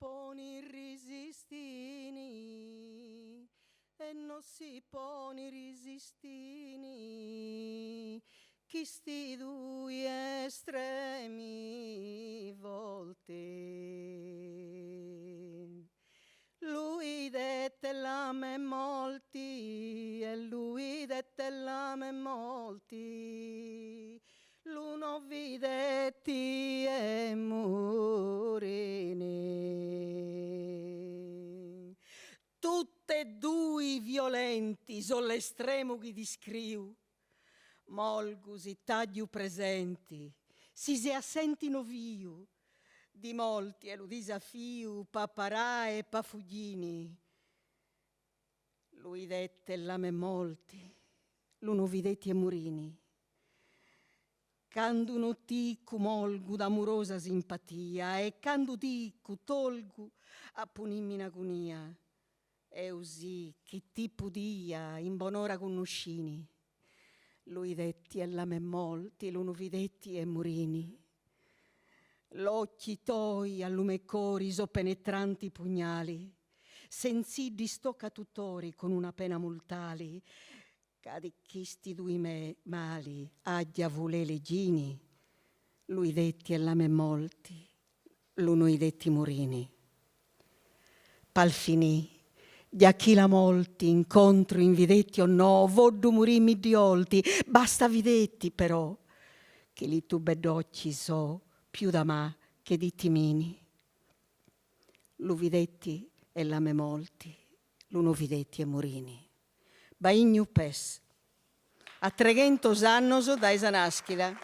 poni resistini, e non si poni resistini, chi sti due estremi volte. Lui dette l'ame molti, e lui dette l'ame molti, l'uno videtti e morine. Tutte e due violenti sono l'estremo che descriu, molgu si tagliu presenti, si assentino viu, di molti è lo disafio paparà e pafuglini. Lui dette l'ame molti, l'uno videtti e murini. Quando non ticcu molgu d'amorosa simpatia e quando ticcu tolgu a punimmi in agonia. E così chi ti podia in bonora conoscini. Lui detti e l'ame molti, l'uno videtti e murini. L'occhi toi a lume cori so penetranti pugnali, sensi di stocca tutori con una pena multali, cadi chisti due mali, aggia vule legini, lui detti e l'ame molti, l'uno i detti murini. Pal finì, di a chi la molti incontro invidetti o no, voddu murimmi di olti, basta videtti però, che li tu bedocchi so, più da ma che di timini. Lu videtti e l'ame molti, l'uno videtti e murini. Baignu pes, a 300 annos da Esanaschila.